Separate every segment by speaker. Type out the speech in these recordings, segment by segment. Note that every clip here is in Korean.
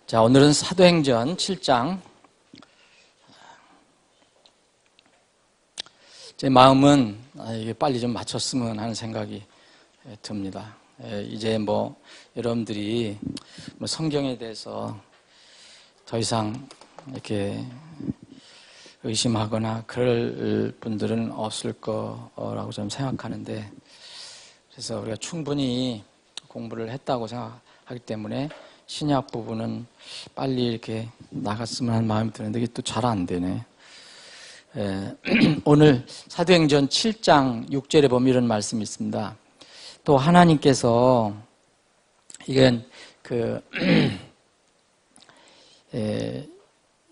Speaker 1: 자, 오늘은 사도행전 7장. 제 마음은 이게 빨리 좀 마쳤으면 하는 생각이 듭니다. 이제 여러분들이 성경에 대해서 더 이상 이렇게 의심하거나 그럴 분들은 없을 거라고 좀 생각하는데, 그래서 우리가 충분히 공부를 했다고 생각하기 때문에 신약 부분은 빨리 이렇게 나갔으면 하는 마음이 드는데 이게 또 잘 안 되네. 오늘 사도행전 7장 6절에 보면 이런 말씀이 있습니다. 또 하나님께서 이건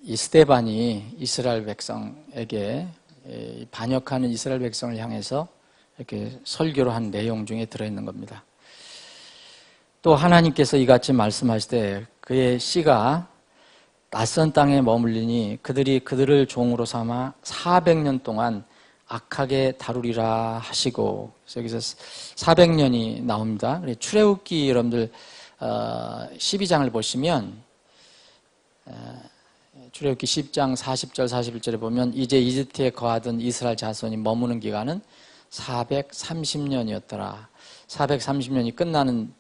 Speaker 1: 이 스데반이 이스라엘 백성에게 반역하는 이스라엘 백성을 향해서 이렇게 설교를 한 내용 중에 들어있는 겁니다. 또 하나님께서 이같이 말씀하시되 그의 씨가 낯선 땅에 머물리니 그들이 그들을 종으로 삼아 400년 동안 악하게 다루리라 하시고, 그래서 여기서 400년이 나옵니다. 출애굽기 여러분들 12장을 보시면 출애굽기 10장 40절 41절에 보면 이제 이집트에 거하던 이스라엘 자손이 머무는 기간은 430년이었더라. 430년이 끝나는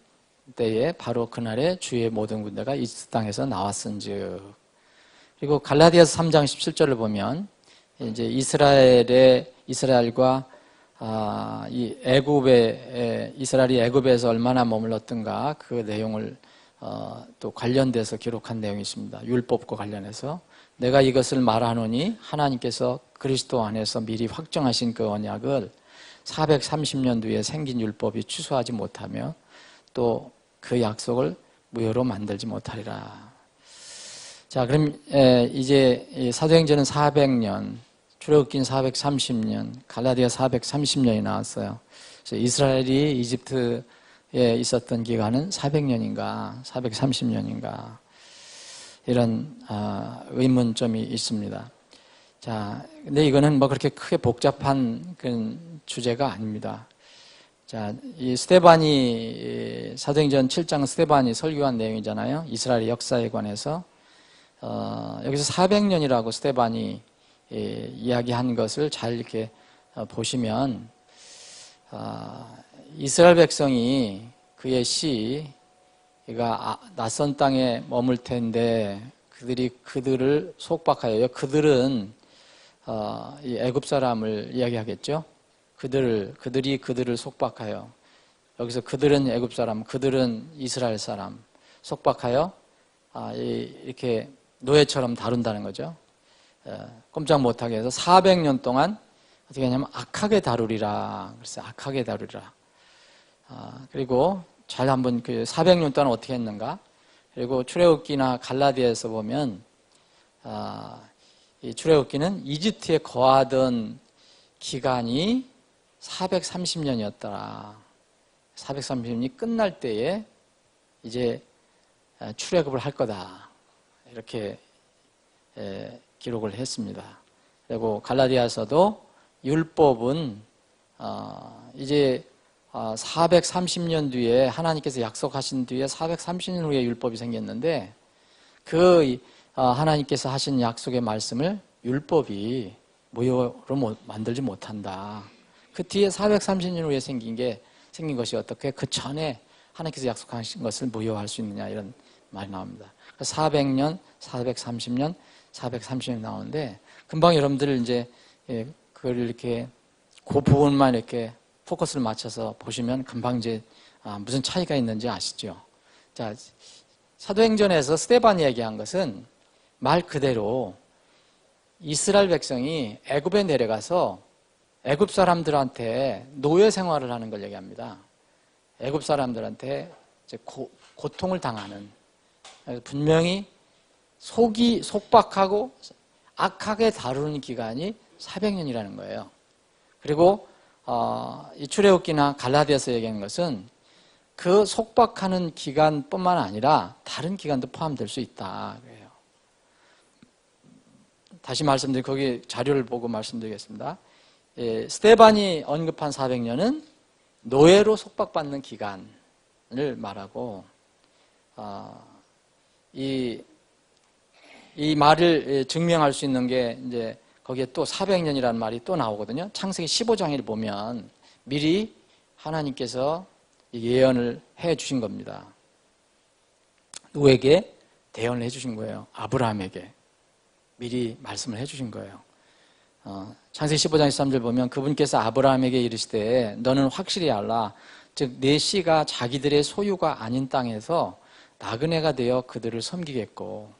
Speaker 1: 때에 바로 그날에 주의 모든 군대가 이집트 땅에서 나왔은즉. 그리고 갈라디아서 3장 17절을 보면 이제 이스라엘과 이 이스라엘이 애굽에서 얼마나 머물렀던가 그 내용을 또 관련돼서 기록한 내용이 있습니다. 율법과 관련해서 내가 이것을 말하노니 하나님께서 그리스도 안에서 미리 확정하신 그 언약을 430년 뒤에 생긴 율법이 취소하지 못하며 또 그 약속을 무효로 만들지 못하리라. 자, 그럼 이제 사도행전은 400년, 출애굽기는 430년, 갈라디아 430년이 나왔어요. 그래서 이스라엘이 이집트에 있었던 기간은 400년인가, 430년인가 이런 의문점이 있습니다. 자, 근데 이거는 그렇게 크게 복잡한 그런 주제가 아닙니다. 자, 이 스데반이 사도행전 7장 스데반이 설교한 내용이잖아요. 이스라엘의 역사에 관해서 여기서 400년이라고 스데반이 이야기한 것을 잘 이렇게 보시면 이스라엘 백성이 그의 씨가 낯선 땅에 머물 텐데 그들을 속박하여, 그들은 이 애굽 사람을 이야기하겠죠. 그들이 그들을 속박하여, 여기서 그들은 애굽 사람, 그들은 이스라엘 사람 속박하여 이렇게 노예처럼 다룬다는 거죠. 꼼짝 못하게 해서 400년 동안 어떻게 하냐면 악하게 다루리라. 그래서 악하게 다루리라. 그리고 잘 한번 400년 동안 어떻게 했는가. 그리고 출애굽기나 갈라디아에서 보면 이 출애굽기는 이집트에 거하던 기간이 430년이었더라. 430년이 끝날 때에 이제 출애굽을 할 거다. 이렇게 기록을 했습니다. 그리고 갈라디아서도 율법은 이제 430년 뒤에 하나님께서 약속하신 뒤에 430년 후에 율법이 생겼는데 하나님께서 하신 약속의 말씀을 율법이 무효로 만들지 못한다. 그 뒤에 430년 후에 생긴 것이 어떻게 그 전에 하나님께서 약속하신 것을 무효할 수 있느냐, 이런 말이 나옵니다. 400년, 430년, 430년 나오는데 금방 여러분들 이제 그걸 이렇게 그 부분만 이렇게 포커스를 맞춰서 보시면 금방 이제 무슨 차이가 있는지 아시죠? 자, 사도행전에서 스데반이 얘기한 것은 말 그대로 이스라엘 백성이 애굽에 내려가서 애굽 사람들한테 노예 생활을 하는 걸 얘기합니다. 애굽 사람들한테 이제 고통을 당하는, 분명히 속박하고 악하게 다루는 기간이 400년이라는 거예요. 그리고 이 출애굽기나 갈라디아서 얘기하는 것은 그 속박하는 기간뿐만 아니라 다른 기간도 포함될 수 있다. 그래요. 다시 거기 자료를 보고 말씀드리겠습니다. 스데반이 언급한 400년은 노예로 속박받는 기간을 말하고 이 말을 증명할 수 있는 게 이제 거기에 또 400년이라는 말이 또 나오거든요. 창세기 15장을 보면 미리 하나님께서 예언을 해 주신 겁니다. 누구에게? 대언을 해 주신 거예요. 아브라함에게 미리 말씀을 해 주신 거예요. 창세기 15장 13절 보면 그분께서 아브라함에게 이르시되 너는 확실히 알라. 즉 내 씨가 자기들의 소유가 아닌 땅에서 나그네가 되어 그들을 섬기겠고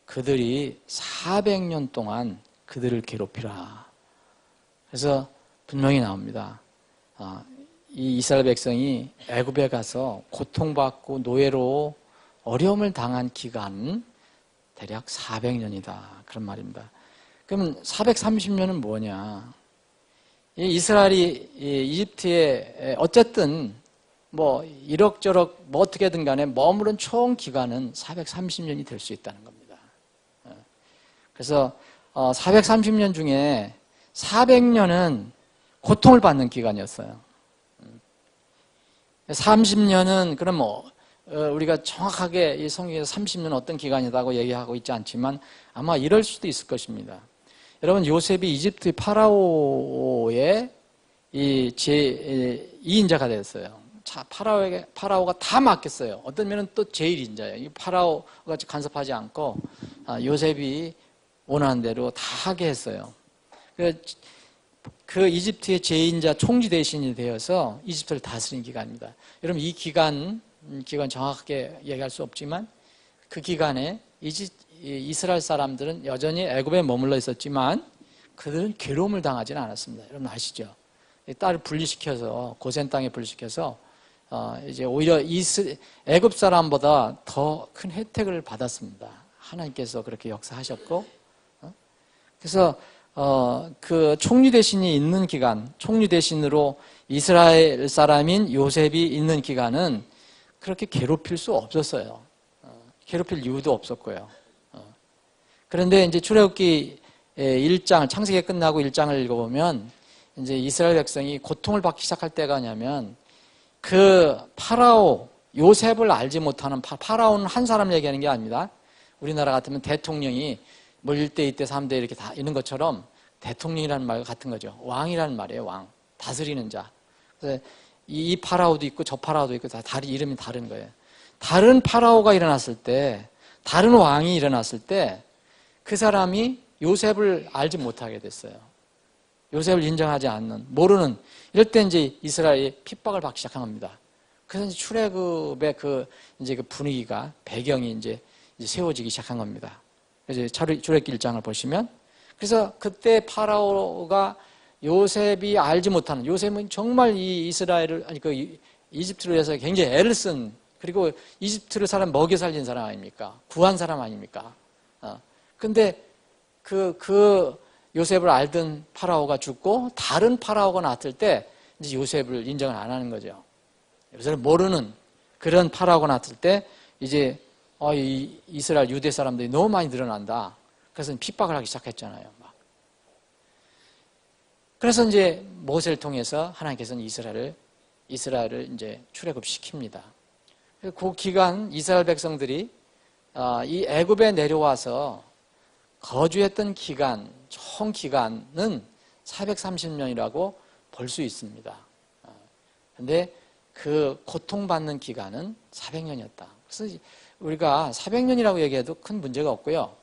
Speaker 1: 그들이 400년 동안 그들을 괴롭히라. 그래서 분명히 나옵니다. 이 이스라엘 백성이 애굽에 가서 고통받고 노예로 어려움을 당한 기간 대략 400년이다. 그런 말입니다. 그러면 430년은 뭐냐? 이스라엘이 이집트에 어쨌든 뭐 이럭저럭 뭐 어떻게든 간에 머무른 총 기간은 430년이 될 수 있다는 겁니다. 그래서 430년 중에 400년은 고통을 받는 기간이었어요. 30년은 그럼 우리가 정확하게 이 성경에서 30년 어떤 기간이라고 얘기하고 있지 않지만 아마 이럴 수도 있을 것입니다. 여러분 요셉이 이집트 파라오의 이 제2인자가 됐어요. 파라오가 다 맡겼어요. 어떤 면은 또 제1인자예요. 이 파라오가 간섭하지 않고 요셉이 원하는 대로 다 하게 했어요. 그 이집트의 제2인자 총리 대신이 되어서 이집트를 다스린 기간입니다. 여러분 이 기간 정확하게 얘기할 수 없지만 그 기간에 이스라엘 사람들은 여전히 애굽에 머물러 있었지만 그들은 괴로움을 당하지는 않았습니다. 여러분 아시죠? 딸을 분리시켜서 고센 땅에 분리시켜서 이제 오히려 애굽 사람보다 더 큰 혜택을 받았습니다. 하나님께서 그렇게 역사하셨고 그래서 그 총리 대신이 있는 기간, 총리 대신으로 이스라엘 사람인 요셉이 있는 기간은 그렇게 괴롭힐 수 없었어요. 괴롭힐 이유도 없었고요. 그런데 이제 출애굽기 1장, 창세기 끝나고 1장을 읽어보면 이제 이스라엘 백성이 고통을 받기 시작할 때가 뭐냐면 그 파라오, 요셉을 알지 못하는 파라오는 한 사람 얘기하는 게 아닙니다. 우리나라 같으면 대통령이 뭐 1대, 2대, 3대 이렇게 다 있는 것처럼 대통령이라는 말과 같은 거죠. 왕이라는 말이에요. 왕. 다스리는 자. 그래서 이 파라오도 있고 저 파라오도 있고 다 이름이 다른 거예요. 다른 파라오가 일어났을 때, 다른 왕이 일어났을 때 그 사람이 요셉을 알지 못하게 됐어요. 요셉을 인정하지 않는, 모르는, 이럴 때 이제 이스라엘이 핍박을 받기 시작한 겁니다. 그래서 이제 출애굽의 이제 그 분위기가, 배경이 이제 세워지기 시작한 겁니다. 그래서 출애굽기 1장을 보시면, 그래서 그때 파라오가 요셉이 알지 못하는, 요셉은 정말 이 이스라엘을, 아니 이집트를 위해서 굉장히 애를 쓴, 그리고 이집트를 먹여 살린 사람 아닙니까? 구한 사람 아닙니까? 근데 그 요셉을 알던 파라오가 죽고 다른 파라오가 나왔을 때 이제 요셉을 인정을 안 하는 거죠. 요셉을 모르는 그런 파라오가 나왔을 때 이제 이 이스라엘 유대 사람들이 너무 많이 늘어난다. 그래서 핍박을 하기 시작했잖아요. 그래서 이제 모세를 통해서 하나님께서는 이스라엘을 이제 출애굽시킵니다. 그 기간 이스라엘 백성들이 이 애굽에 내려와서 거주했던 기간, 총 기간은 430년이라고 볼 수 있습니다. 그런데 그 고통받는 기간은 400년이었다. 그래서 우리가 400년이라고 얘기해도 큰 문제가 없고요.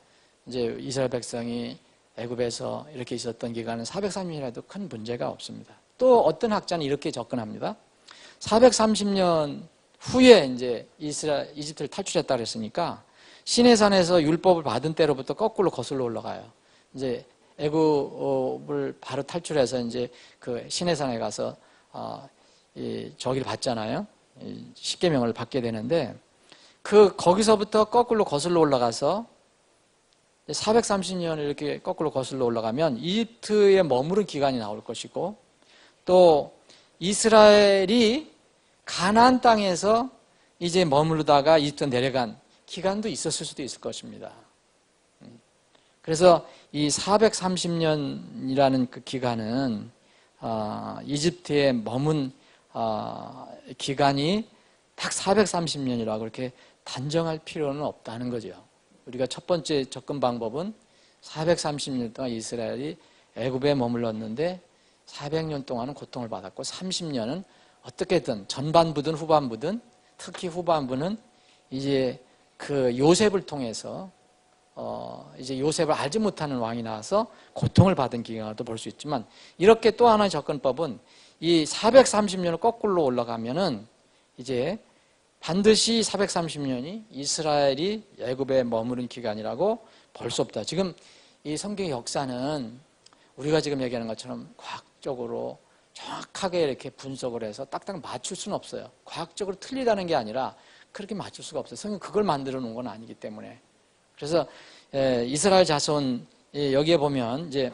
Speaker 1: 이제 이스라엘 백성이 애굽에서 이렇게 있었던 기간은 430년이라도 큰 문제가 없습니다. 또 어떤 학자는 이렇게 접근합니다. 430년 후에 이제 이집트를 탈출했다 그랬으니까 시내산에서 율법을 받은 때로부터 거꾸로 거슬러 올라가요. 이제 애굽을 바로 탈출해서 이제 그 시내산에 가서 저기를 받잖아요. 십계명을 받게 되는데 거기서부터 거꾸로 거슬러 올라가서 430년을 이렇게 거꾸로 거슬러 올라가면 이집트에 머무른 기간이 나올 것이고 또 이스라엘이 가나안 땅에서 이제 머무르다가 이집트 내려간 기간도 있었을 수도 있을 것입니다. 그래서 이 430년이라는 그 기간은 이집트에 머문 기간이 딱 430년이라고 그렇게 단정할 필요는 없다는 거죠. 우리가 첫 번째 접근 방법은 430년 동안 이스라엘이 애굽에 머물렀는데 400년 동안은 고통을 받았고 30년은 어떻게든 전반부든 후반부든 특히 후반부는 이제 그 요셉을 통해서 이제 요셉을 알지 못하는 왕이 나와서 고통을 받은 기간도 볼 수 있지만, 이렇게 또 하나의 접근법은 이 430년을 거꾸로 올라가면은 이제 반드시 430년이 이스라엘이 애굽에 머무른 기간이라고 볼 수 없다. 지금 이 성경의 역사는 우리가 지금 얘기하는 것처럼 과학적으로 정확하게 이렇게 분석을 해서 딱딱 맞출 수는 없어요. 과학적으로 틀리다는 게 아니라 그렇게 맞출 수가 없어요. 성경 그걸 만들어 놓은 건 아니기 때문에. 그래서 이스라엘 자손 여기에 보면 이제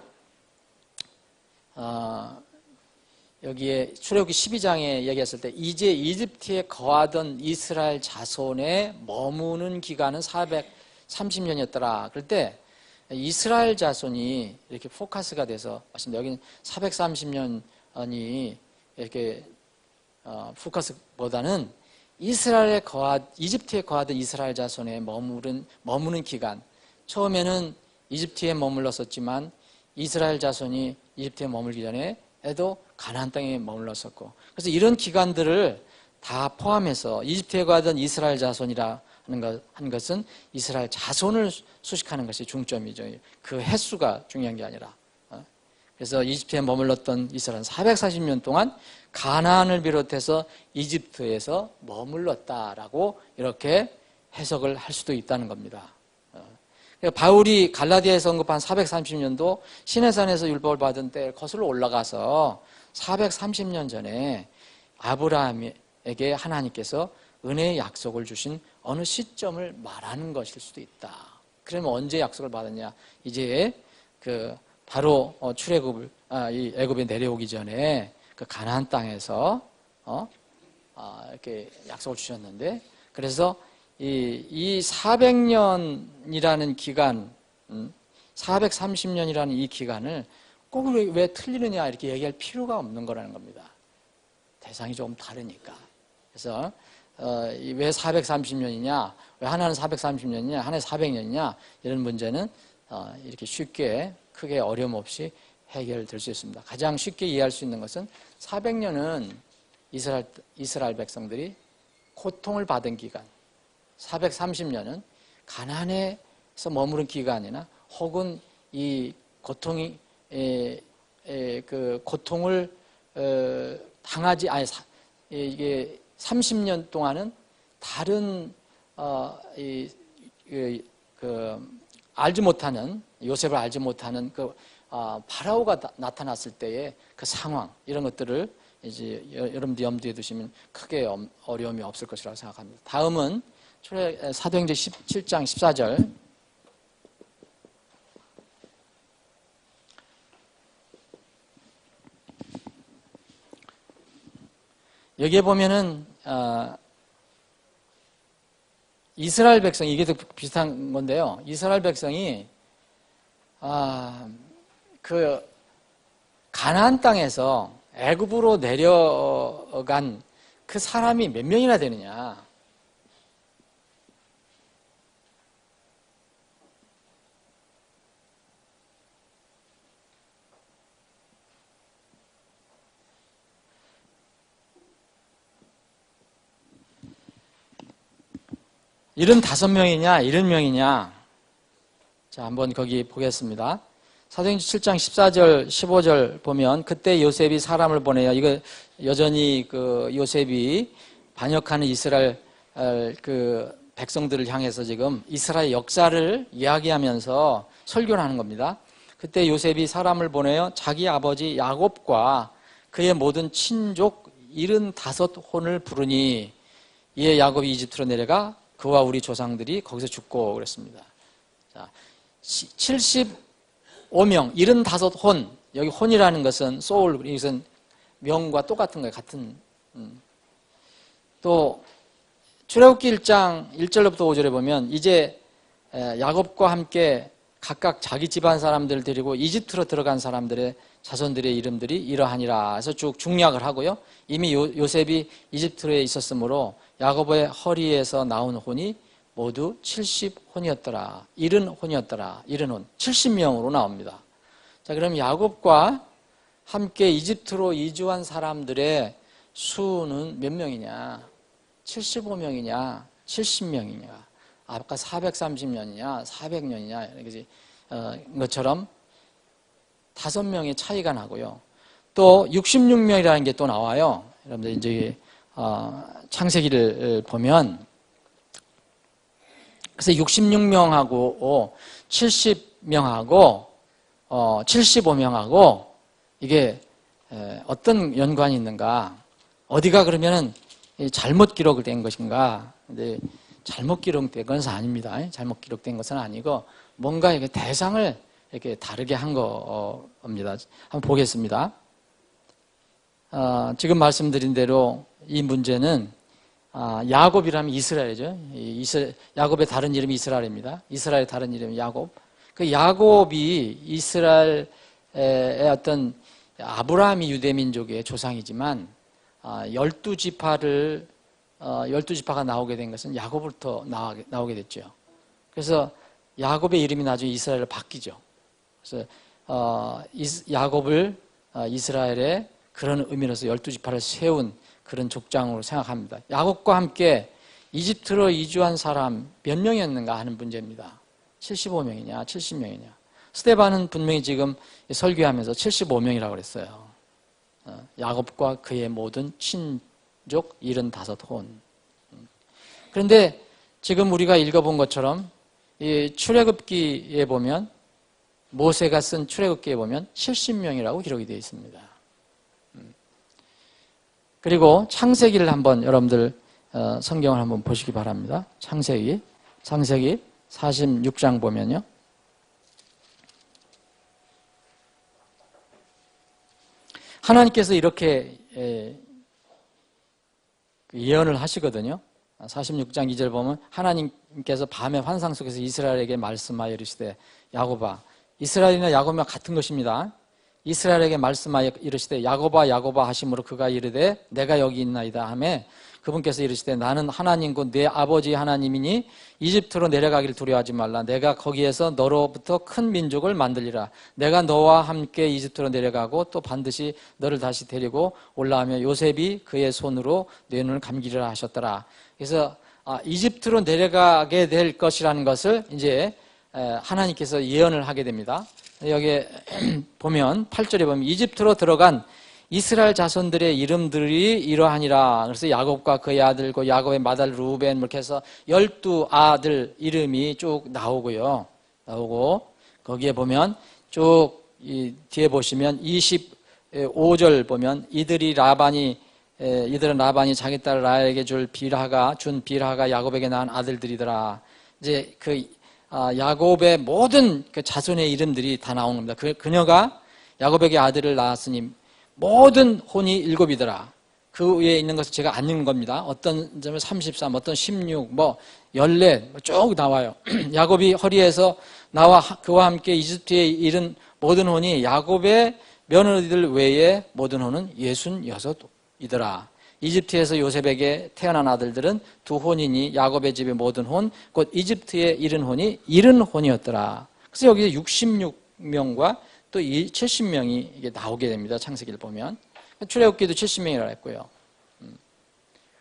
Speaker 1: 여기에 출애굽기 12장에 얘기했을 때 이제 이집트에 거하던 이스라엘 자손에 머무는 기간은 430년이었더라. 그럴 때 이스라엘 자손이 이렇게 포커스가 돼서 여기는 430년이 이렇게 포커스보다는 이집트에 거하던 이스라엘 자손에 머무는 기간. 처음에는 이집트에 머물렀었지만 이스라엘 자손이 이집트에 머물기 전에도 가나안 땅에 머물렀었고, 그래서 이런 기간들을 다 포함해서 이집트에 거하던 이스라엘 자손이라 한 것은 이스라엘 자손을 수식하는 것이 중점이죠. 그 횟수가 중요한 게 아니라. 그래서 이집트에 머물렀던 이스라엘은 440년 동안 가나안을 비롯해서 이집트에서 머물렀다라고 이렇게 해석을 할 수도 있다는 겁니다. 바울이 갈라디아에서 언급한 430년도 시내산에서 율법을 받은 때 거슬러 올라가서 430년 전에 아브라함에게 하나님께서 은혜의 약속을 주신 어느 시점을 말하는 것일 수도 있다. 그러면 언제 약속을 받았냐? 이제 바로 출애굽을 이 애굽에 내려오기 전에 그 가나안 땅에서 이렇게 약속을 주셨는데, 그래서 이 400년이라는 기간, 430년이라는 이 기간을 꼭 왜 틀리느냐 이렇게 얘기할 필요가 없는 거라는 겁니다. 대상이 조금 다르니까. 그래서 왜 430년이냐, 왜 하나는 430년이냐, 하나는 400년이냐, 이런 문제는 이렇게 쉽게 크게 어려움 없이 해결될 수 있습니다. 가장 쉽게 이해할 수 있는 것은 400년은 이스라엘 백성들이 고통을 받은 기간, 430년은 가나안에서 머무른 기간이나 혹은 이 고통이 그 고통을 당하지 이게 30년 동안은 다른 알지 못하는 요셉을 알지 못하는 파라오가 나타났을 때의 그 상황, 이런 것들을 이제 여러분들 염두에 두시면 크게 어려움이 없을 것이라고 생각합니다. 다음은 사도행전 17장 14절. 여기에 보면은 이스라엘 백성, 이게 더 비슷한 건데요. 이스라엘 백성이 그 가나안 땅에서 애굽으로 내려간 그 사람이 몇 명이나 되느냐? 일흔 5명이냐, 70명이냐? 자, 한번 거기 보겠습니다. 사도행전 7장 14절, 15절 보면, 그때 요셉이 사람을 보내요. 이거 여전히 요셉이 반역하는 이스라엘 백성들을 향해서 지금 이스라엘 역사를 이야기하면서 설교를 하는 겁니다. 그때 요셉이 사람을 보내요. 자기 아버지 야곱과 그의 모든 친족 75혼을 부르니, 이에 야곱이 이집트로 내려가 그와 우리 조상들이 거기서 죽고 그랬습니다. 자, 75명, 75혼. 여기 혼이라는 것은 소울, 이것은 명과 똑같은 거예요. 같은. 또 출애굽기 1장 1절부터 5절에 보면 이제 야곱과 함께 각각 자기 집안 사람들을 데리고 이집트로 들어간 사람들의 자손들의 이름들이 이러하니라 해서 쭉 중략을 하고요. 이미 요셉이 이집트에 있었으므로 야곱의 허리에서 나온 혼이 모두 70혼이었더라. 70혼이었더라. 70혼. 70명으로 나옵니다. 자, 그럼 야곱과 함께 이집트로 이주한 사람들의 수는 몇 명이냐? 75명이냐? 70명이냐? 아까 430년이냐? 400년이냐? 이렇게 것처럼 5명의 차이가 나고요. 또 66명이라는 게 또 나와요. 여러분들 이제 창세기를 보면 그래서 66명하고 70명하고 75명하고 이게 어떤 연관이 있는가? 어디가 그러면은 잘못 기록된 것인가? 근데 잘못 기록된 것은 아닙니다. 잘못 기록된 것은 아니고 뭔가 이게 대상을 이렇게 다르게 한 겁니다. 한번 보겠습니다. 지금 말씀드린 대로 이 문제는 야곱이라면 이스라엘이죠. 야곱의 다른 이름이 이스라엘입니다. 이스라엘의 다른 이름이 야곱. 그 야곱이 이스라엘의 어떤 아브라함이 유대민족의 조상이지만 12지파가 나오게 된 것은 야곱부터 나오게 됐죠. 그래서 야곱의 이름이 나중에 이스라엘로 바뀌죠. 그래서 야곱을 이스라엘의 그런 의미로서 12지파를 세운 그런 족장으로 생각합니다. 야곱과 함께 이집트로 이주한 사람 몇 명이었는가 하는 문제입니다. 75명이냐 70명이냐. 스데반은 분명히 지금 설교하면서 75명이라고 그랬어요. 야곱과 그의 모든 친족 75혼. 그런데 지금 우리가 읽어본 것처럼 이 출애굽기에 보면 모세가 쓴 출애굽기에 보면 70명이라고 기록이 되어 있습니다. 그리고 창세기를 한번 여러분들 성경을 한번 보시기 바랍니다. 창세기 46장 보면요. 하나님께서 이렇게 예언을 하시거든요. 46장 2절 보면 하나님께서 밤의 환상 속에서 이스라엘에게 말씀하여 이르시되 야곱아, 이스라엘이나 야곱이나 같은 것입니다. 이스라엘에게 말씀하여 이르시되 야곱아 야곱아 하심으로 그가 이르되 내가 여기 있나이다 하매 그분께서 이르시되 나는 하나님 곧 내 아버지 하나님이니 이집트로 내려가기를 두려워하지 말라. 내가 거기에서 너로부터 큰 민족을 만들리라. 내가 너와 함께 이집트로 내려가고 또 반드시 너를 다시 데리고 올라오며 요셉이 그의 손으로 내 눈을 감기리라 하셨더라. 그래서 이집트로 내려가게 될 것이라는 것을 이제 하나님께서 예언을 하게 됩니다. 여기에 보면 8절에 보면 이집트로 들어간 이스라엘 자손들의 이름들이 이러하니라. 그래서 야곱과 그의 아들고 야곱의 맏아들 루벤 이렇게 해서 12아들 이름이 쭉 나오고요. 나오고 거기에 보면 쭉 뒤에 보시면 25절 보면 이들은 라반이 자기 딸 라헬에게 준 빌하가 야곱에게 낳은 아들들이더라. 이제 야곱의 모든 그 자손의 이름들이 다 나오는 겁니다. 그녀가 야곱에게 아들을 낳았으니 모든 혼이 7이더라. 그 위에 있는 것을 제가 안 읽는 겁니다. 어떤 점은 33, 어떤 16, 14, 쭉 나와요. 야곱이 허리에서 나와 그와 함께 이집트에 이른 모든 혼이 야곱의 며느리들 외에 모든 혼은 66이더라. 이집트에서 요셉에게 태어난 아들들은 2혼이니 야곱의 집의 모든 혼, 곧 이집트에 이른 혼이 70혼이었더라. 그래서 여기 66명과 또 70명이 이게 나오게 됩니다. 창세기를 보면. 출애굽기도 70명이라고 했고요.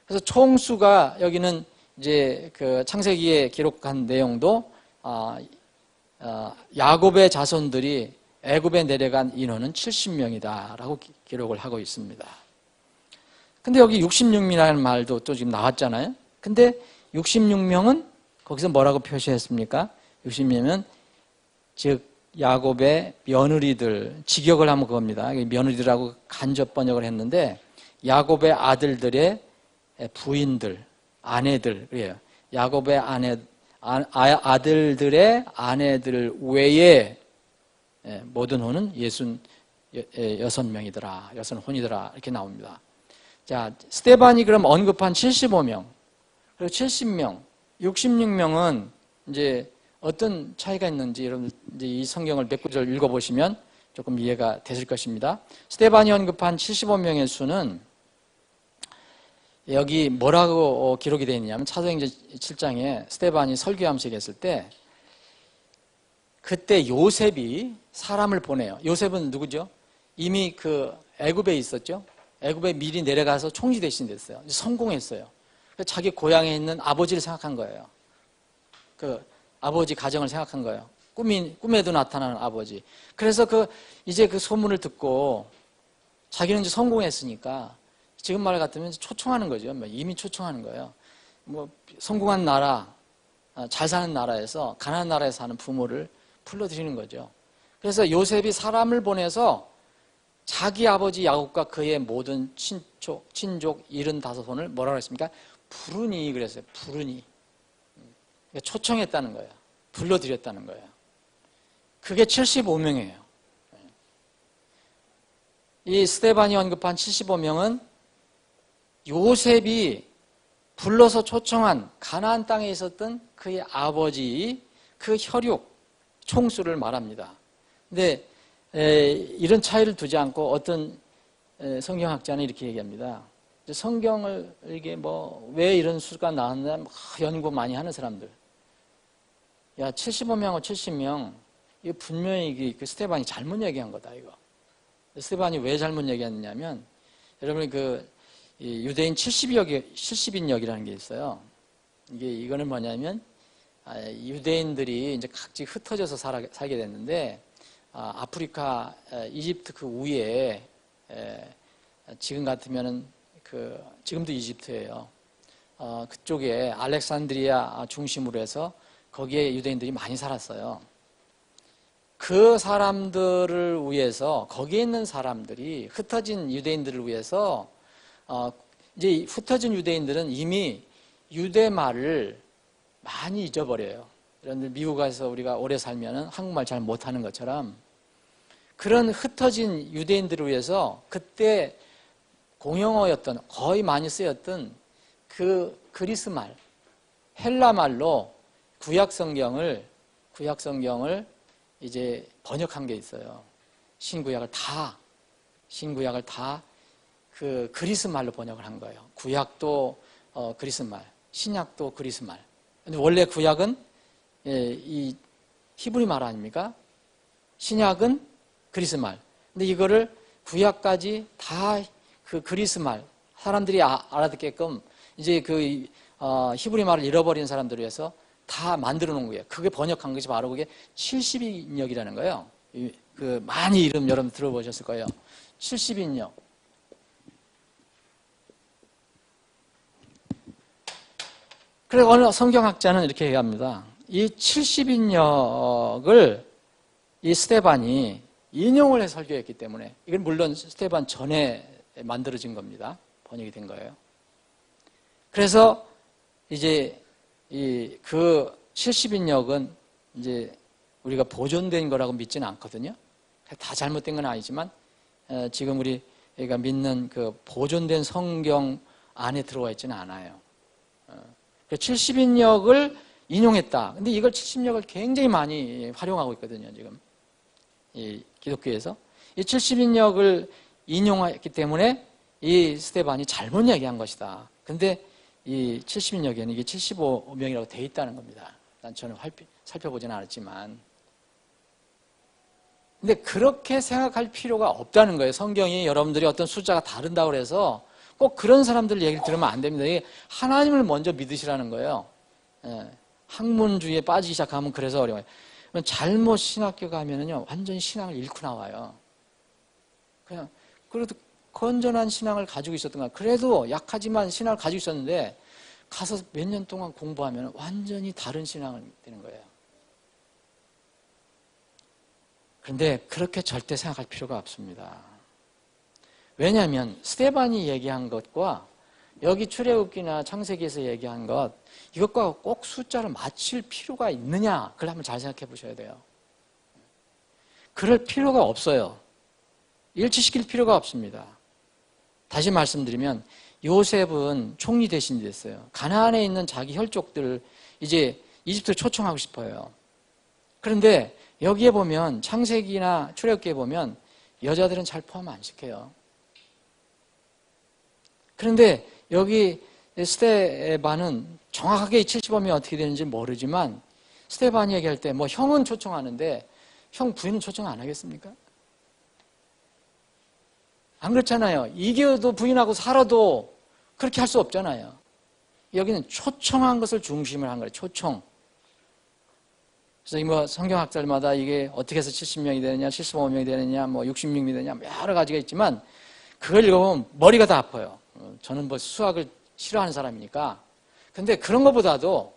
Speaker 1: 그래서 총수가 여기는 이제 그 창세기에 기록한 내용도 야곱의 자손들이 애굽에 내려간 인원은 70명이다라고 기록을 하고 있습니다. 근데 여기 66명이라는 말도 또 지금 나왔잖아요. 근데 66명은 거기서 뭐라고 표시했습니까? 66명은 즉 야곱의 며느리들, 직역을 하면 그겁니다. 며느리들하고 간접 번역을 했는데 야곱의 아들들의 부인들, 아내들, 그래요. 야곱의 아들들의 아내들 외에 모든 혼은 66명이더라. 60혼이더라. 이렇게 나옵니다. 자, 스데반이 그럼 언급한 75명, 그리고 70명, 66명은 이제 어떤 차이가 있는지 여러분 이제 이 성경을 몇 구절 읽어보시면 조금 이해가 되실 것입니다. 스데반이 언급한 75명의 수는 여기 뭐라고 기록이 되어 있냐면 사도행전 7장에 스데반이 설교하면서 얘기했을 때 그때 요셉이 사람을 보내요. 요셉은 누구죠? 이미 그 애굽에 있었죠. 애굽에 미리 내려가서 총리 대신 됐어요. 성공했어요. 자기 고향에 있는 아버지를 생각한 거예요. 그 아버지 가정을 생각한 거예요. 꿈에도 나타나는 아버지. 그래서 이제 그 소문을 듣고 자기는 이제 성공했으니까 지금 말 같으면 초청하는 거죠. 이미 초청하는 거예요. 성공한 나라, 잘 사는 나라에서 가난한 나라에 사는 부모를 불러들이는 거죠. 그래서 요셉이 사람을 보내서 자기 아버지 야곱과 그의 모든 친족 75손을 뭐라고 했습니까? 부르니 그랬어요. 부르니. 초청했다는 거예요. 불러들였다는 거예요. 그게 75명이에요. 이 스데반이 언급한 75명은 요셉이 불러서 초청한 가나안 땅에 있었던 그의 아버지 그 혈육 총수를 말합니다. 근데 이런 차이를 두지 않고 어떤 성경학자는 이렇게 얘기합니다. 성경을 이게 왜 이런 수가 나왔나 연구 많이 하는 사람들. 야, 75명하고 70명 이거 분명히 그 스데반이 잘못 얘기한 거다 이거. 스데반이 왜 잘못 얘기했냐면 여러분이 이 유대인 70인역이라는 게 있어요. 이거는 뭐냐면 유대인들이 이제 각지 흩어져서 살게 됐는데 아프리카 이집트 그 위에 지금 같으면은 지금도 이집트예요. 그쪽에 알렉산드리아 중심으로 해서 거기에 유대인들이 많이 살았어요. 그 사람들을 위해서 거기에 있는 사람들이 흩어진 유대인들을 위해서 이제 흩어진 유대인들은 이미 유대 말을 많이 잊어버려요. 여러분들 미국 가서 우리가 오래 살면은 한국말 잘 못하는 것처럼 그런 흩어진 유대인들을 위해서 그때 공용어였던 거의 많이 쓰였던 그 그리스 말, 헬라 말로 구약 성경을 이제 번역한 게 있어요. 신구약을 다 그 그리스 말로 번역을 한 거예요. 구약도 그리스 말, 신약도 그리스 말. 근데 원래 구약은 이 히브리 말 아닙니까? 신약은 그리스 말. 근데 이거를 구약까지 다 그 그리스 말, 사람들이 알아듣게끔 이제 히브리 말을 잃어버린 사람들을 위해서 다 만들어 놓은 거예요. 그게 번역한 것이 바로 그게 70인역이라는 거예요. 많이 이름 여러분 들어보셨을 거예요. 70인역. 그래서 어느 성경학자는 이렇게 얘기합니다. 이 70인역을 이 스데반이 인용을 해 설교했기 때문에 이건 물론 스데반 전에 만들어진 겁니다. 번역이 된 거예요. 그래서 이제 그 70인역은 이제 우리가 보존된 거라고 믿지는 않거든요. 다 잘못된 건 아니지만 지금 우리가 믿는 그 보존된 성경 안에 들어와 있지는 않아요. 70인역을 인용했다. 근데 이걸 70인역을 굉장히 많이 활용하고 있거든요. 지금 이 기독교에서 이 70인역을 인용했기 때문에 이 스데반이 잘못 얘기한 것이다. 근데 이 70인역에는 이게 75명이라고 돼 있다는 겁니다. 난 저는 살펴보지는 않았지만. 근데 그렇게 생각할 필요가 없다는 거예요. 성경이 여러분들이 어떤 숫자가 다른다고 해서 꼭 그런 사람들 얘기를 들으면 안 됩니다. 이게 하나님을 먼저 믿으시라는 거예요. 학문주의에 빠지기 시작하면 그래서 어려워요. 잘못 신학교 가면은요, 완전히 신앙을 잃고 나와요. 그래도 건전한 신앙을 가지고 있었던 거야. 그래도 약하지만 신앙을 가지고 있었는데 가서 몇 년 동안 공부하면 완전히 다른 신앙을 되는 거예요. 그런데 그렇게 절대 생각할 필요가 없습니다. 왜냐하면 스데반이 얘기한 것과 여기 출애굽기나 창세기에서 얘기한 것 이것과 꼭 숫자를 맞출 필요가 있느냐 그걸 한번 잘 생각해 보셔야 돼요. 그럴 필요가 없어요. 일치시킬 필요가 없습니다. 다시 말씀드리면 요셉은 총리 대신이 됐어요. 가나안에 있는 자기 혈족들을 이제 이집트로 초청하고 싶어요. 그런데 여기에 보면 창세기나 출애굽기에 보면 여자들은 잘 포함 안 시켜요. 그런데 여기 스테반은 정확하게 75명이 어떻게 되는지 모르지만 스테반이 얘기할 때 뭐 형은 초청하는데 형 부인은 초청 안 하겠습니까? 안 그렇잖아요. 이겨도 부인하고 살아도 그렇게 할 수 없잖아요. 여기는 초청한 것을 중심을 한 거예요. 초청. 그래서 뭐 성경학자들마다 이게 어떻게 해서 70명이 되느냐, 75명이 되느냐, 뭐 66명이 되느냐, 여러 가지가 있지만 그걸 읽어보면 머리가 다 아파요. 저는 뭐 수학을 싫어하는 사람이니까. 근데 그런 것보다도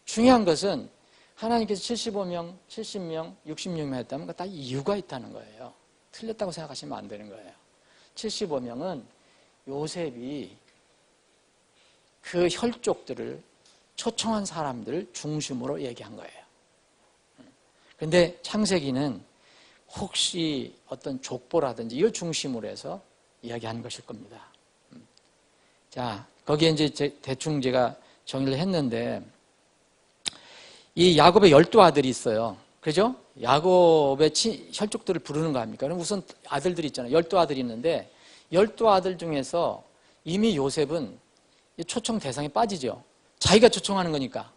Speaker 1: 중요한 것은 하나님께서 75명, 70명, 66명 했다면 다 이유가 있다는 거예요. 틀렸다고 생각하시면 안 되는 거예요. 75명은 요셉이 그 혈족들을 초청한 사람들을 중심으로 얘기한 거예요. 근데 창세기는 혹시 어떤 족보라든지 이걸 중심으로 해서 이야기한 것일 겁니다. 자, 거기에 이제 대충 제가 정리를 했는데 이 야곱의 12아들이 있어요. 그죠? 야곱의 혈족들을 부르는 거 아닙니까? 그럼 우선 아들들이 있잖아요. 12아들이 있는데 12아들 중에서 이미 요셉은 초청 대상에 빠지죠. 자기가 초청하는 거니까.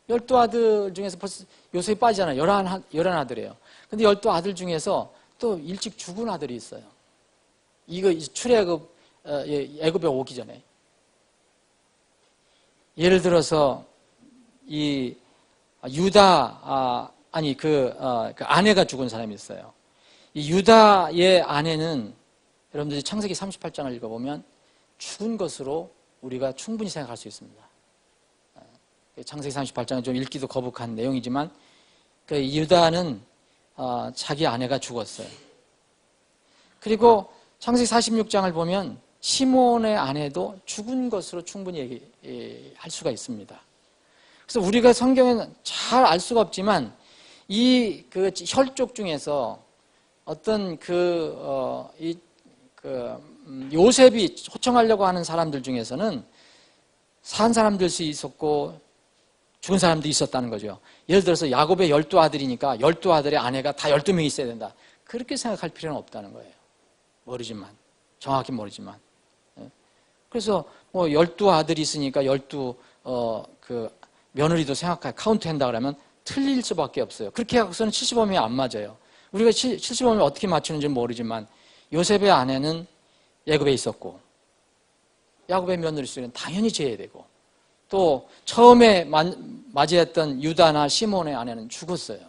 Speaker 1: 12아들 중에서 벌써 요셉이 빠지잖아요. 11아들이에요. 근데 12아들 중에서 또 일찍 죽은 아들이 있어요. 이거 출애굽, 애굽에 오기 전에. 예를 들어서 이 유다, 그 아내가 죽은 사람이 있어요. 이 유다의 아내는 여러분들이 창세기 38장을 읽어보면 죽은 것으로 우리가 충분히 생각할 수 있습니다. 창세기 38장은 좀 읽기도 거북한 내용이지만 그 유다는 자기 아내가 죽었어요. 그리고 창세기 46장을 보면 시몬의 아내도 죽은 것으로 충분히 얘기할 수가 있습니다. 그래서 우리가 성경에는 잘 알 수가 없지만 이 그 혈족 중에서 어떤 요셉이 초청하려고 하는 사람들 중에서는 산 사람들 수 있었고 죽은 사람도 있었다는 거죠. 예를 들어서 야곱의 12아들이니까 12아들의 아내가 다 12명이 있어야 된다. 그렇게 생각할 필요는 없다는 거예요. 모르지만, 정확히 모르지만. 그래서 뭐 12아들이 있으니까 12 며느리도 생각해 카운트한다 그러면 틀릴 수밖에 없어요. 그렇게 해서는 75명이 안 맞아요. 우리가 75명을 어떻게 맞추는지 모르지만 요셉의 아내는 애굽에 있었고 야곱의 며느리 수는 당연히 제외되고 또 처음에 맞이했던 유다나 시몬의 아내는 죽었어요.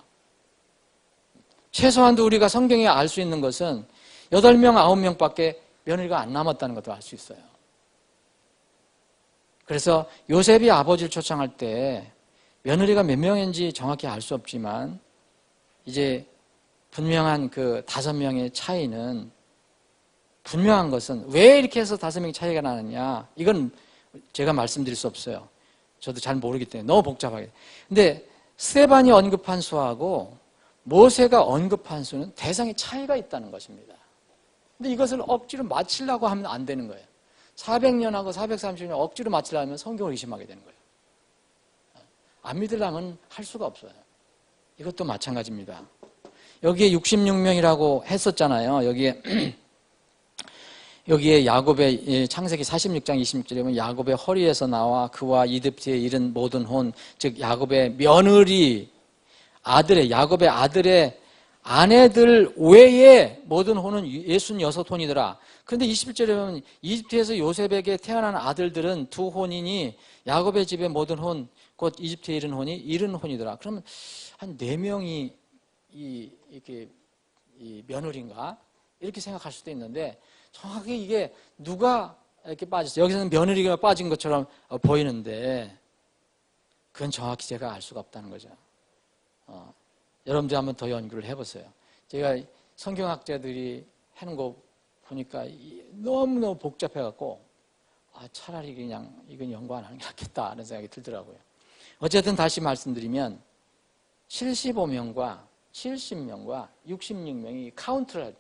Speaker 1: 최소한도 우리가 성경에 알 수 있는 것은 8명, 9명밖에 며느리가 안 남았다는 것도 알 수 있어요. 그래서 요셉이 아버지를 초청할 때 며느리가 몇 명인지 정확히 알 수 없지만 이제 분명한 그 5명의 차이는 분명한 것은 왜 이렇게 해서 5명의 차이가 나느냐 이건 제가 말씀드릴 수 없어요. 저도 잘 모르기 때문에 너무 복잡하게. 근데 스데반이 언급한 수하고 모세가 언급한 수는 대상의 차이가 있다는 것입니다. 근데 이것을 억지로 맞추려고 하면 안 되는 거예요. 400년하고 430년 억지로 맞추려면 성경을 의심하게 되는 거예요. 안 믿으려면 할 수가 없어요. 이것도 마찬가지입니다. 여기에 66명이라고 했었잖아요. 여기에 야곱의 창세기 46장 26절에 보면 야곱의 허리에서 나와 그와 이집트에 이른 모든 혼, 즉 야곱의 며느리 야곱의 아들의 아내들 외에 모든 혼은 66혼이더라. 그런데 21절에 보면 이집트에서 요셉에게 태어난 아들들은 2혼이니 야곱의 집의 모든 혼, 곧 이집트에 이른 혼이 70혼이더라. 그러면 한 4명이 이렇게 며느리인가? 이렇게 생각할 수도 있는데 정확히 이게 누가 이렇게 빠졌어요. 여기서는 며느리가 빠진 것처럼 보이는데 그건 정확히 제가 알 수가 없다는 거죠. 여러분들 한번 더 연구를 해보세요. 제가 성경학자들이 하는 거 보니까 너무너무 복잡해갖고 차라리 그냥 이건 연구 안 하는 게 낫겠다 하는 생각이 들더라고요. 어쨌든 다시 말씀드리면 75명과 70명과 66명이 카운트를 할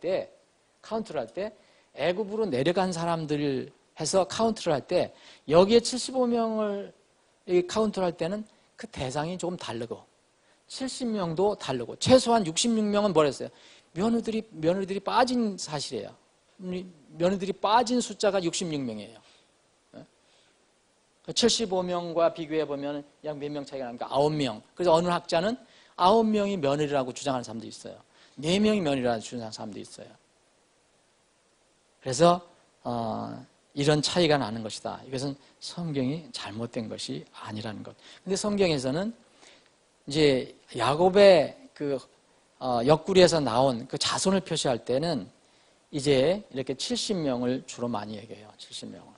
Speaker 1: 때 애굽으로 내려간 사람들을 해서 카운트를 할 때 여기에 75명을 카운트를 할 때는 그 대상이 조금 다르고 70명도 다르고 최소한 66명은 뭐랬어요? 며느리들이 빠진 사실이에요. 며느리들이 빠진 숫자가 66명이에요. 75명과 비교해 보면 약 몇 명 차이가 나니까 9명. 그래서 어느 학자는 9명이 며느리라고 주장하는 사람도 있어요. 4명이 며느리라고 주장하는 사람도 있어요. 그래서 이런 차이가 나는 것이다. 이것은 성경이 잘못된 것이 아니라는 것. 근데 성경에서는 이제 야곱의 그 옆구리에서 나온 그 자손을 표시할 때는 이제 이렇게 70명을 주로 많이 얘기해요. 70명을.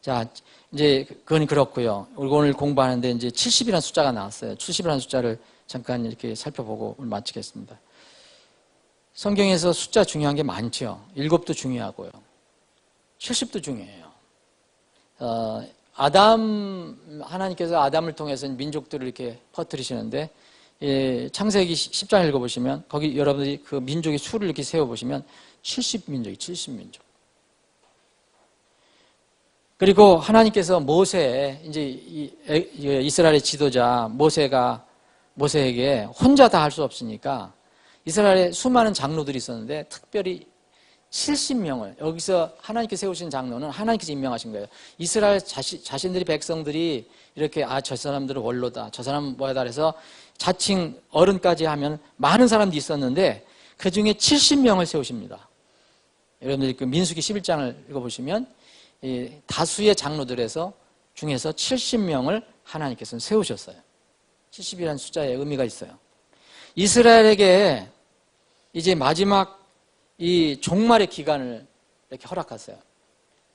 Speaker 1: 자, 이제 그건 그렇고요. 오늘 공부하는데 이제 70이라는 숫자가 나왔어요. 70이라는 숫자를 잠깐 이렇게 살펴보고 오늘 마치겠습니다. 성경에서 숫자 중요한 게 많죠. 7도 중요하고요. 70도 중요해요. 하나님께서 아담을 통해서 민족들을 이렇게 퍼뜨리시는데, 창세기 10장 읽어보시면, 거기 여러분들이 그 민족의 수를 이렇게 세워보시면, 70민족이 70민족. 그리고 하나님께서 모세, 이제 이스라엘의 지도자 모세에게 혼자 다 할 수 없으니까 이스라엘에 수많은 장로들이 있었는데 특별히 70명을 여기서 하나님께 세우신 장로는 하나님께서 임명하신 거예요. 이스라엘 자신들이 백성들이 이렇게 저 사람들은 원로다, 저 사람은 뭐야다 해서 자칭 어른까지 하면 많은 사람들이 있었는데 그 중에 70명을 세우십니다. 여러분들이 그 민수기 11장을 읽어보시면 다수의 장로들에서 중에서 70명을 하나님께서는 세우셨어요. 70이라는 숫자에 의미가 있어요. 이스라엘에게 이제 마지막 이 종말의 기간을 이렇게 허락하세요.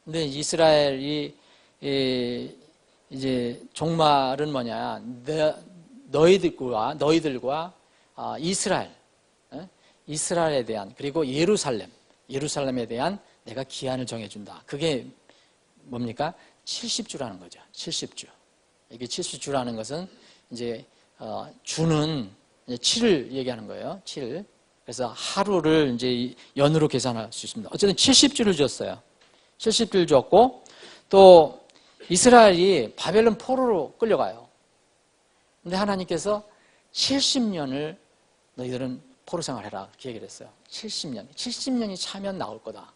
Speaker 1: 근데 이스라엘이 이제 종말은 뭐냐? 너희들과 이스라엘에 대한 그리고 예루살렘에 대한 내가 기한을 정해준다. 그게 뭡니까? 70주라는 거죠. 70주. 이게 70주라는 것은 이제 주는 7을 얘기하는 거예요. 7. 그래서 하루를 이제 연으로 계산할 수 있습니다. 어쨌든 70주를 줬어요. 70주를 줬고 또 이스라엘이 바벨론 포로로 끌려가요. 근데 하나님께서 70년을 너희들은 포로 생활해라. 그렇게 얘기를 했어요. 70년이 차면 나올 거다.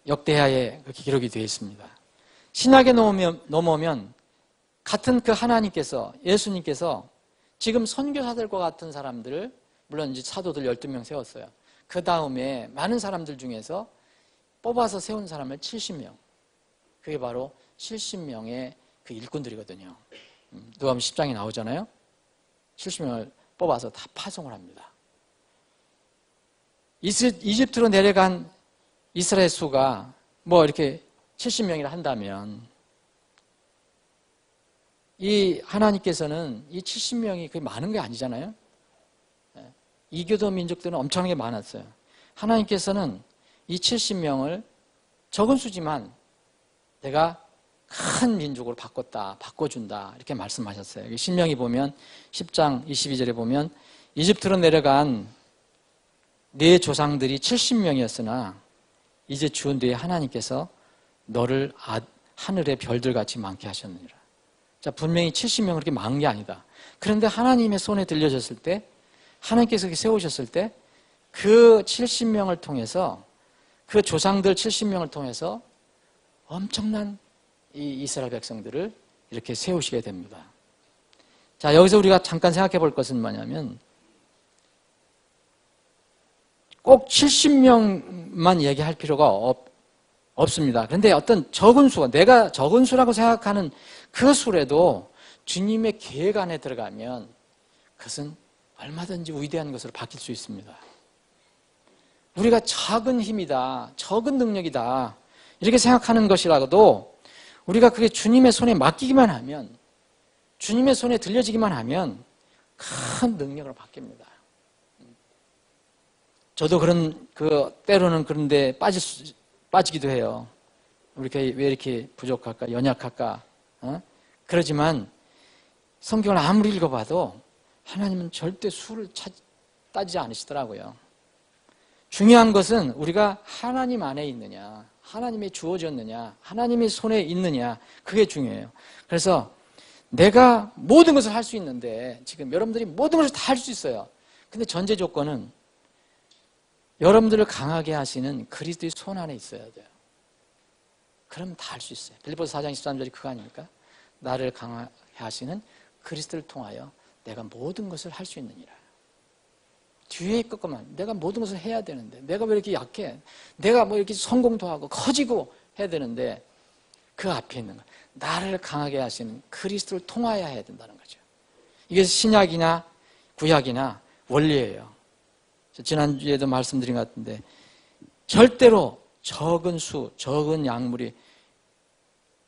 Speaker 1: 역대하에 그렇게 기록이 되어 있습니다. 신약에 넘어오면 같은 그 하나님께서, 예수님께서 지금 선교사들과 같은 사람들을, 물론 이제 사도들 12명 세웠어요. 그 다음에 많은 사람들 중에서 뽑아서 세운 사람을 70명. 그게 바로 70명의 그 일꾼들이거든요. 누가복음 10장에 나오잖아요. 70명을 뽑아서 다 파송을 합니다. 이집트로 내려간 이스라엘 수가 뭐 이렇게 70명이라 한다면 이 하나님께서는 이 70명이 그게 많은 게 아니잖아요. 이교도 민족들은 엄청나게 많았어요. 하나님께서는 이 70명을 적은 수지만 내가 큰 민족으로 바꿔준다 이렇게 말씀하셨어요. 신명기 보면 10장 22절에 보면 이집트로 내려간 네 조상들이 70명이었으나 이제 주은 뒤에 하나님께서 너를 하늘의 별들같이 많게 하셨느니라. 자, 분명히 70명은 그렇게 많은 게 아니다. 그런데 하나님의 손에 들려졌을 때, 하나님께서 세우셨을 때, 그 70명을 통해서, 그 조상들 70명을 통해서 엄청난 이 이스라엘 백성들을 이렇게 세우시게 됩니다. 자, 여기서 우리가 잠깐 생각해 볼 것은 뭐냐면, 꼭 70명만 얘기할 필요가 없습니다. 그런데 어떤 적은 수가, 내가 적은 수라고 생각하는 그 수라도 주님의 계획 안에 들어가면 그것은 얼마든지 위대한 것으로 바뀔 수 있습니다. 우리가 적은 힘이다, 적은 능력이다 이렇게 생각하는 것이라도 우리가 그게 주님의 손에 맡기기만 하면, 주님의 손에 들려지기만 하면 큰 능력으로 바뀝니다. 저도 때로는 그런데 빠지기도 해요. 우리가 왜 이렇게 부족할까, 연약할까, 그러지만 성경을 아무리 읽어봐도 하나님은 절대 수를 따지지 않으시더라고요. 중요한 것은 우리가 하나님 안에 있느냐, 하나님이 주어졌느냐, 하나님의 손에 있느냐, 그게 중요해요. 그래서 내가 모든 것을 할 수 있는데, 지금 여러분들이 모든 것을 다 할 수 있어요. 근데 전제 조건은 여러분들을 강하게 하시는 그리스도의 손 안에 있어야 돼요. 그럼 다 할 수 있어요. 빌립보서 4장 13절이 그거 아닙니까? 나를 강하게 하시는 그리스도를 통하여 내가 모든 것을 할 수 있느니라. 뒤에 있겠구만. 내가 모든 것을 해야 되는데 내가 왜 이렇게 약해? 내가 뭐 이렇게 성공도 하고 커지고 해야 되는데 그 앞에 있는 거 나를 강하게 하시는 그리스도를 통하여 해야 된다는 거죠. 이게 신약이나 구약이나 원리예요. 지난주에도 말씀드린 것 같은데 절대로 적은 수, 적은 약물이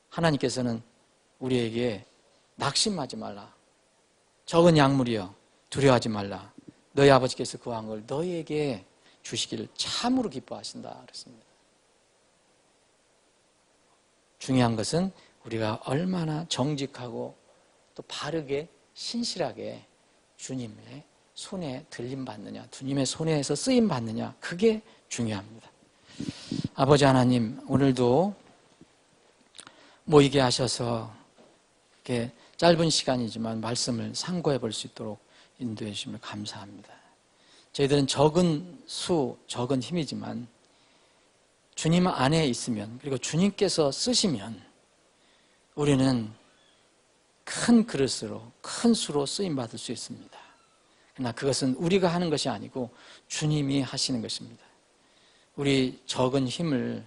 Speaker 1: 하나님께서는 우리에게 낙심하지 말라. 적은 약물이요. 두려워하지 말라. 너희 아버지께서 구한 걸 너희에게 주시기를 참으로 기뻐하신다 그랬습니다. 중요한 것은 우리가 얼마나 정직하고 또 바르게 신실하게 주님의 손에 들림 받느냐, 주님의 손에서 쓰임 받느냐, 그게 중요합니다. 아버지 하나님, 오늘도 모이게 하셔서 이렇게 짧은 시간이지만 말씀을 상고해 볼 수 있도록 인도해 주심을 감사합니다. 저희들은 적은 수, 적은 힘이지만 주님 안에 있으면, 그리고 주님께서 쓰시면 우리는 큰 그릇으로, 큰 수로 쓰임받을 수 있습니다. 그러나 그것은 우리가 하는 것이 아니고 주님이 하시는 것입니다. 우리 적은 힘을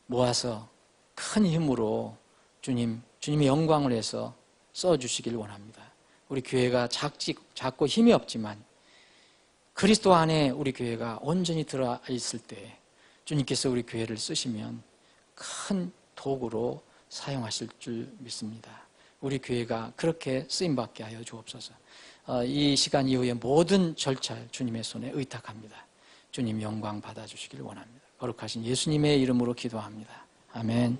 Speaker 1: 모아서 큰 힘으로 주님의 영광을 해서 써주시길 원합니다. 우리 교회가 작고 힘이 없지만 그리스도 안에 우리 교회가 온전히 들어와 있을 때 주님께서 우리 교회를 쓰시면 큰 도구로 사용하실 줄 믿습니다. 우리 교회가 그렇게 쓰임받게 하여 주옵소서. 이 시간 이후에 모든 절차를 주님의 손에 의탁합니다. 주님 영광 받아주시길 원합니다. 거룩하신 예수님의 이름으로 기도합니다. 아멘.